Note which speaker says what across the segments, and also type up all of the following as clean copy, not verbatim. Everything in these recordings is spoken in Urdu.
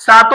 Speaker 1: 7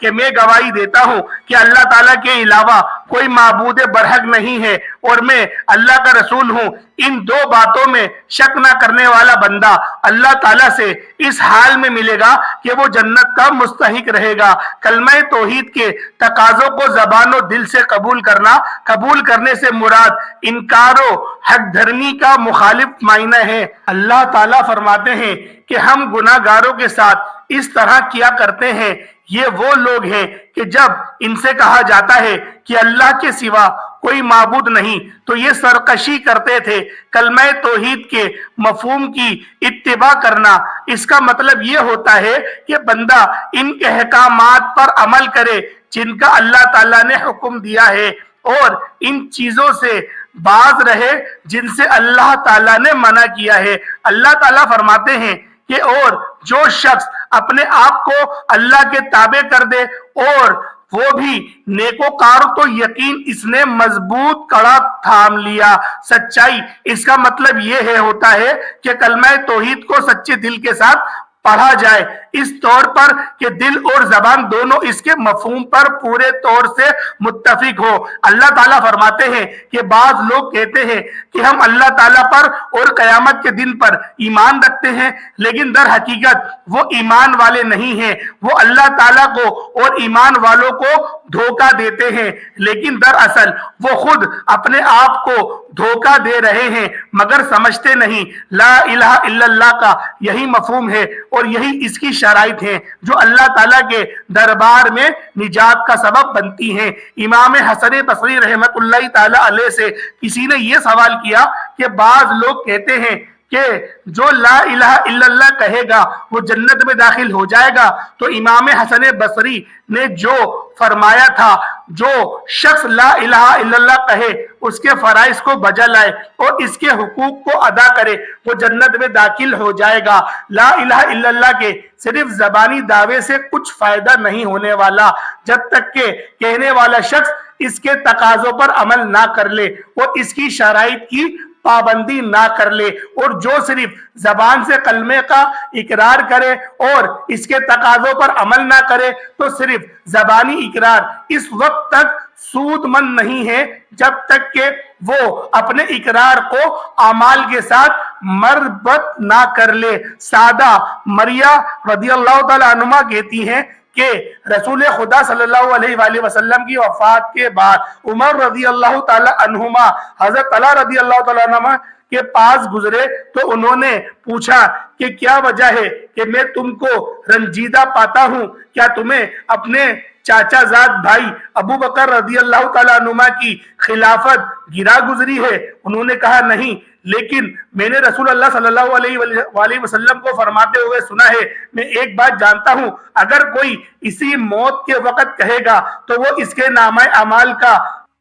Speaker 1: کہ میں گواہی دیتا ہوں کہ اللہ تعالیٰ کے علاوہ کوئی معبود برحق نہیں ہے اور میں اللہ کا رسول ہوں۔ ان دو باتوں میں شک نہ کرنے والا بندہ اللہ تعالیٰ سے اس حال میں ملے گا کہ وہ جنت کا مستحق رہے گا۔ کلمہ توحید کے تقاضوں کو زبان و دل سے قبول کرنا، قبول کرنے سے مراد انکار و حق دھرمی کا مخالف معنی ہے۔ اللہ تعالیٰ فرماتے ہیں کہ ہم گناہ گاروں کے ساتھ اس طرح کیا کرتے ہیں۔ یہ وہ لوگ ہیں کہ جب ان سے کہا جاتا ہے کہ اللہ کے سوا کوئی معبود نہیں تو یہ سرکشی کرتے تھے۔ کلمہ توحید کے مفہوم کی اتباع کرنا، اس کا مطلب یہ ہوتا ہے کہ بندہ ان احکامات پر عمل کرے جن کا اللہ تعالیٰ نے حکم دیا ہے اور ان چیزوں سے باز رہے جن سے اللہ تعالیٰ نے منع کیا ہے۔ اللہ تعالیٰ فرماتے ہیں کہ اور جو شخص اپنے آپ کو اللہ کے تابع کر دے اور وہ بھی نیکوکار تو یقین اس نے مضبوط کڑا تھام لیا۔ سچائی، اس کا مطلب یہ ہوتا ہے کہ کلمہ توحید کو سچے دل کے ساتھ پڑھا جائے، اس طور پر کہ دل اور زبان دونوں اس کے مفہوم پر پورے طور سے متفق ہو۔ اللہ تعالیٰ فرماتے ہیں کہ بعض لوگ کہتے ہیں کہ ہم اللہ تعالیٰ پر اور قیامت کے دن پر ایمان رکھتے ہیں، لیکن در حقیقت وہ ایمان والے نہیں ہیں۔ وہ اللہ تعالیٰ کو اور ایمان والوں کو دھوکہ دیتے ہیں، لیکن دراصل وہ خود اپنے آپ کو دھوکہ دے رہے ہیں مگر سمجھتے نہیں۔ لا الہ الا اللہ کا یہی مفہوم ہے اور یہی اس کی شرائط ہیں جو اللہ تعالیٰ کے دربار میں نجات کا سبب بنتی ہیں۔ امام حسن بصری رحمت اللہ تعالیٰ علیہ سے کسی نے یہ سوال کیا کہ بعض لوگ کہتے ہیں کہ جو لا الہ الا اللہ کہے گا وہ جنت میں داخل ہو جائے گا، تو امام حسن بصری نے جو فرمایا تھا جو شخص لا الہ الا اللہ کہے اس کے فرائض کو بجا لائے اور اس کے حقوق کو ادا کرے وہ جنت میں داخل ہو جائے گا۔ لا الہ الا اللہ کے صرف زبانی دعوے سے کچھ فائدہ نہیں ہونے والا جب تک کہ کہنے والا شخص اس کے تقاضوں پر عمل نہ کر لے اور اس کی شرائط کی پابندی نہ کر لے، اور جو صرف زبان سے کلمے کا اقرار کرے اور اس کے تقاضوں پر عمل نہ کرے تو صرف زبانی اقرار اس وقت تک سود مند نہیں ہے جب تک کہ وہ اپنے اقرار کو اعمال کے ساتھ مربوط نہ کر لے۔ سادہ مریہ رضی اللہ تعالیٰ عنہما کہتی ہیں کہ رسول خدا صلی اللہ علیہ وآلہ وسلم کی وفات کے بعد عمر رضی اللہ تعالیٰ عنہما حضرت علی رضی اللہ تعالیٰ عنہما کے پاس گزرے تو انہوں نے پوچھا کہ کیا وجہ ہے کہ میں تم کو رنجیدہ پاتا ہوں؟ کیا تمہیں اپنے چاچا زاد بھائی ابو بکر رضی اللہ تعالیٰ عنہما کی خلافت گرا گزری ہے؟ انہوں نے کہا نہیں، لیکن میں نے رسول اللہ صلی اللہ علیہ وآلہ وسلم کو فرماتے ہوئے سنا ہے۔ میں ایک بات جانتا ہوں، اگر کوئی اسی موت کے وقت کہے گا تو وہ اس کے نامہ اعمال کا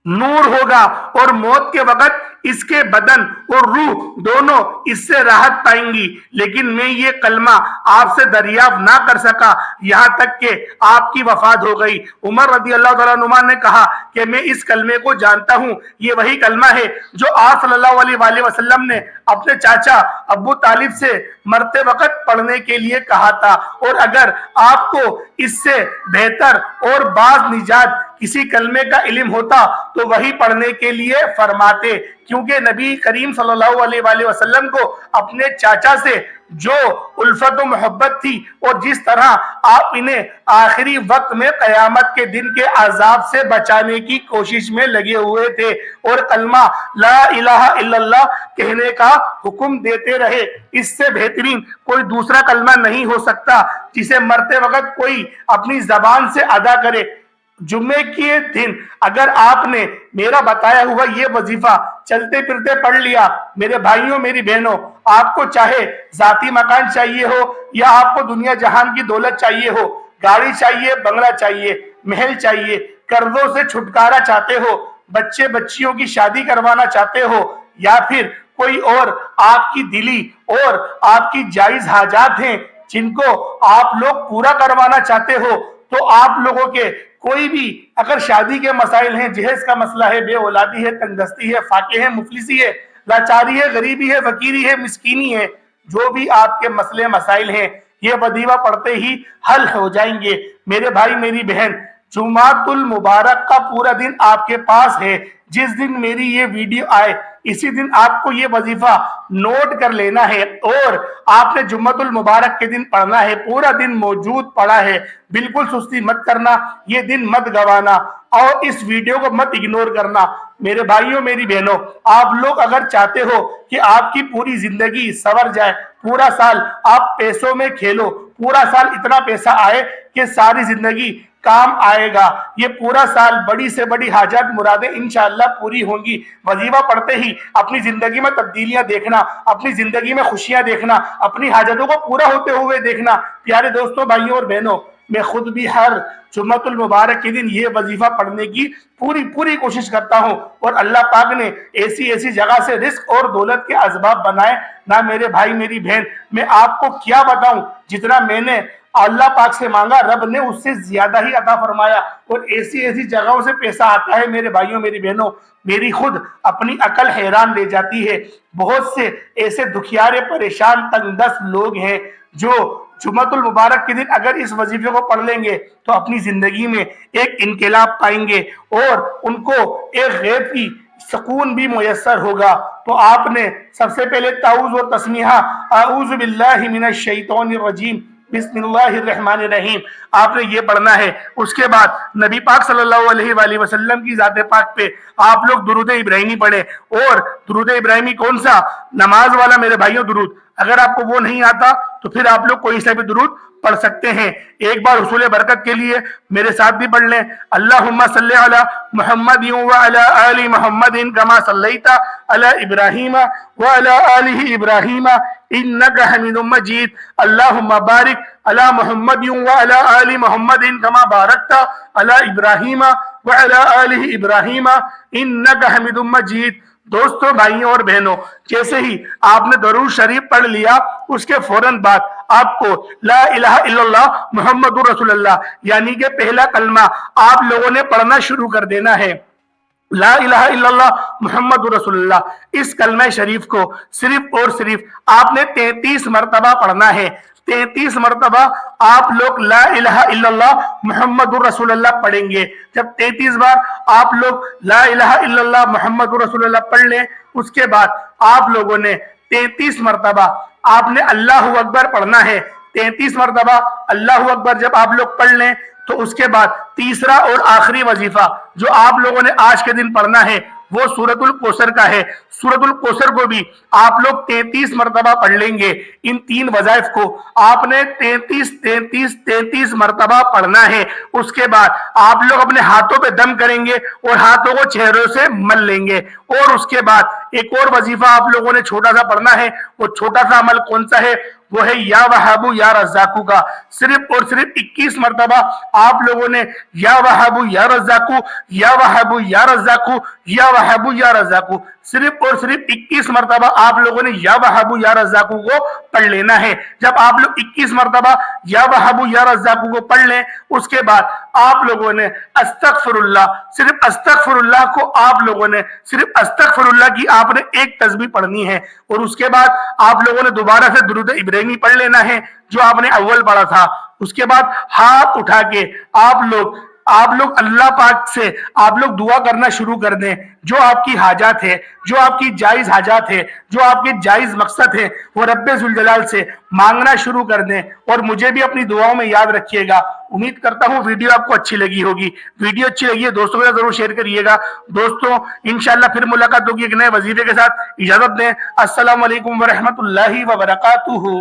Speaker 1: نور ہوگا اور موت کے وقت اس کے بدن اور روح دونوں اس سے راحت پائیں گی، لیکن میں یہ کلمہ آپ سے دریافت نہ کر سکا یہاں تک کہ آپ کی وفات ہو گئی۔ عمر رضی اللہ تعالیٰ عنہ نے کہا کہ میں اس کلمے کو جانتا ہوں، یہ وہی کلمہ ہے جو آپ صلی اللہ علیہ وآلہ وسلم نے اپنے چاچا ابو طالب سے مرتے وقت پڑھنے کے لیے کہا تھا، اور اگر آپ کو اس سے بہتر اور باز نجات کسی کلمے کا علم ہوتا تو وہی پڑھنے کے لیے فرماتے، کیونکہ نبی کریم صلی اللہ علیہ وآلہ وسلم کو اپنے چاچا سے جو الفت و محبت تھی اور جس طرح آپ انہیں آخری وقت میں قیامت کے دن کے عذاب سے بچانے کی کوشش میں لگے ہوئے تھے اور کلمہ لا الہ الا اللہ کہنے کا حکم دیتے رہے، اس سے بہترین کوئی دوسرا کلمہ نہیں ہو سکتا جسے مرتے وقت کوئی اپنی زبان سے ادا کرے۔ جمعے کے دن اگر آپ نے میرا بتایا ہوا یہ وظیفہ چلتے پھرتے پڑھ لیا، میرے بھائیوں میری بہنوں، آپ کو چاہے ذاتی مکان چاہیے ہو یا آپ کو دنیا جہان کی دولت چاہیے ہو، گاڑی چاہیے، بنگلہ چاہیے، محل چاہیے، قرضوں سے چھٹکارا چاہتے ہو، بچے بچیوں کی شادی کروانا چاہتے ہو، یا پھر کوئی اور آپ کی دلی اور آپ کی جائز حاجات ہیں جن کو آپ لوگ پورا کروانا چاہتے ہو، تو آپ لوگوں کے کوئی بھی اگر شادی کے مسائل ہیں، جہیز کا مسئلہ ہے، بے اولادی ہے، تنگ دستی ہے، فاقے ہے، مفلسی ہے، لاچاری ہے، غریبی ہے، فقیری ہے، مسکینی ہے، جو بھی آپ کے مسئلے مسائل ہیں یہ وظیفہ پڑھتے ہی حل ہو جائیں گے۔ میرے بھائی میری بہن، جمعۃ المبارک کا پورا دن آپ کے پاس ہے، جس دن میری یہ ویڈیو آئے اسی دن آپ کو یہ وظیفہ نوٹ کر لینا ہے، اور آپ نے جمعۃ المبارک کے دن پڑھنا ہے، پورا دن موجود پڑا ہے، بالکل سستی مت کرنا، یہ دن مت گوانا، اور اس ویڈیو کو مت اگنور کرنا۔ میرے بھائیوں میری بہنوں، آپ لوگ اگر چاہتے ہو کہ آپ کی پوری زندگی سنور جائے، پورا سال آپ پیسوں میں کھیلو، پورا سال اتنا پیسہ آئے کہ ساری زندگی کام آئے گا، یہ پورا سال بڑی سے بڑی حاجات مرادیں انشاءاللہ پوری ہوں گی، وظیفہ پڑھتے ہی اپنی زندگی میں تبدیلیاں دیکھنا، اپنی زندگی میں خوشیاں دیکھنا، اپنی حاجتوں کو پورا ہوتے ہوئے دیکھنا۔ پیارے دوستوں، بھائیوں اور بہنوں، میں خود بھی ہر جمعۃ المبارک کے دن یہ وظیفہ پڑھنے کی پوری کوشش کرتا ہوں، اور اللہ پاک نے ایسی جگہ سے رزق اور دولت کے اسباب بنائے نہ میرے بھائی میری بہن، میں آپ کو کیا بتاؤں، جتنا میں نے اللہ پاک سے مانگا رب نے اس سے زیادہ ہی عطا فرمایا، اور ایسی جگہوں سے پیسہ آتا ہے میرے بھائیوں میری بہنوں، میری خود اپنی عقل حیران لے جاتی ہے۔ بہت سے ایسے دکھیارے پریشان تنگ دست لوگ ہیں جو جمعۃ المبارک کے دن اگر اس وظیفے کو پڑھ لیں گے تو اپنی زندگی میں ایک انقلاب پائیں گے، اور ان کو ایک غیب کی سکون بھی میسر ہوگا۔ تو آپ نے سب سے پہلے تعوذ اور تسمیہ اعوذ باللہ من الشیطان الرجیم بسم اللہ الرحمن الرحیم آپ نے یہ پڑھنا ہے۔ اس کے بعد نبی پاک صلی اللہ علیہ وآلہ وسلم کی ذات پاک پہ آپ لوگ درود ابراہیمی پڑھیں، اور درود ابراہیمی کون سا؟ نماز والا میرے بھائیوں درود، اگر آپ کو وہ نہیں آتا تو پھر آپ لوگ کوئی سا بھی درود پڑھ سکتے ہیں۔ ایک بار حصول برکت کے لیے میرے ساتھ بھی پڑھ لیں، اللہم صلی علی محمد وعلی آل محمد کما صلیت علی ابراہیم وعلی آل ابراہیم انک حمید مجید، اللہم بارک علی محمد وعلی آل محمد کما بارکت علی ابراہیم وعلی آل ابراہیم انک حمید مجید۔ دوستوں، بھائیوں اور بہنوں، جیسے ہی آپ نے درود شریف پڑھ لیا اس کے فوراً بعد آپ کو لا الہ الا اللہ محمد رسول اللہ یعنی کہ پہلا کلمہ آپ لوگوں نے پڑھنا شروع کر دینا ہے۔ لا الہ الا اللہ محمد رسول اللہ، اس کلمہ شریف کو صرف اور صرف آپ نے 33 مرتبہ پڑھنا ہے۔ 33 مرتبہ آپ لوگ لا الہ الا اللہ محمد رسول اللہ پڑھیں گے۔ جب 33 بار آپ لوگ لا الہ الا اللہ محمد رسول اللہ پڑھ لیں، اس کے بعد آپ لوگوں نے 33 مرتبہ آپ نے اللہ اکبر پڑھنا ہے۔ 33 مرتبہ اللہ اکبر جب آپ لوگ پڑھ لیں تو اس کے بعد تیسرا اور آخری وظیفہ جو آپ لوگوں نے آج کے دن پڑھنا ہے وہ سورۃ الکوثر کا ہے۔ سورۃ الکوثر کو بھی آپ لوگ 33 مرتبہ پڑھ لیں گے۔ ان تین وظائف کو آپ نے 33 مرتبہ پڑھنا ہے۔ اس کے بعد آپ لوگ اپنے ہاتھوں پہ دم کریں گے اور ہاتھوں کو چہروں سے مل لیں گے، اور اس کے بعد ایک اور وظیفہ آپ لوگوں نے چھوٹا سا پڑھنا ہے۔ وہ چھوٹا سا عمل کون سا ہے؟ وہ ہے یا وہابو یا رزاقو کا۔ صرف اور صرف 21 مرتبہ آپ لوگوں نے یا وہابو یا رزاقو یا وہابو یا رزاقو یا وہابو یا رزاقو، صرف اور صرف 21 مرتبہ آپ لوگوں نے یا وہابو یا رزاقو کو پڑھ لینا ہے۔ جب آپ لوگ 21 مرتبہ یا وہابو یا رزاقو کو پڑھ لیں، اس کے بعد آپ لوگوں نے استغفر اللہ، صرف استغفر اللہ کو آپ لوگوں نے صرف استغفر اللہ کی آپ نے ایک تسبیح پڑھنی ہے، اور اس کے بعد آپ لوگوں نے دوبارہ سے درود ابراہیمی پڑھ لینا ہے جو آپ نے اول پڑھا تھا۔ اس کے بعد ہاتھ اٹھا کے آپ لوگ اللہ پاک سے آپ لوگ دعا کرنا شروع کر دیں، جو آپ کی حاجات ہے، جو آپ کی جائز حاجات ہے، جو آپ کے جائز مقصد ہے، وہ رب ذوالجلال سے مانگنا شروع کر دیں، اور مجھے بھی اپنی دعاؤں میں یاد رکھیے گا۔ امید کرتا ہوں ویڈیو آپ کو اچھی لگی ہوگی۔ ویڈیو اچھی لگی ہے دوستوں کے ساتھ ضرور شیئر کریے گا۔ دوستوں، انشاءاللہ پھر ملاقات ہوگی ایک نئے وظیفے کے ساتھ۔ اجازت دیں، السلام علیکم ورحمۃ اللہ وبرکاتہ۔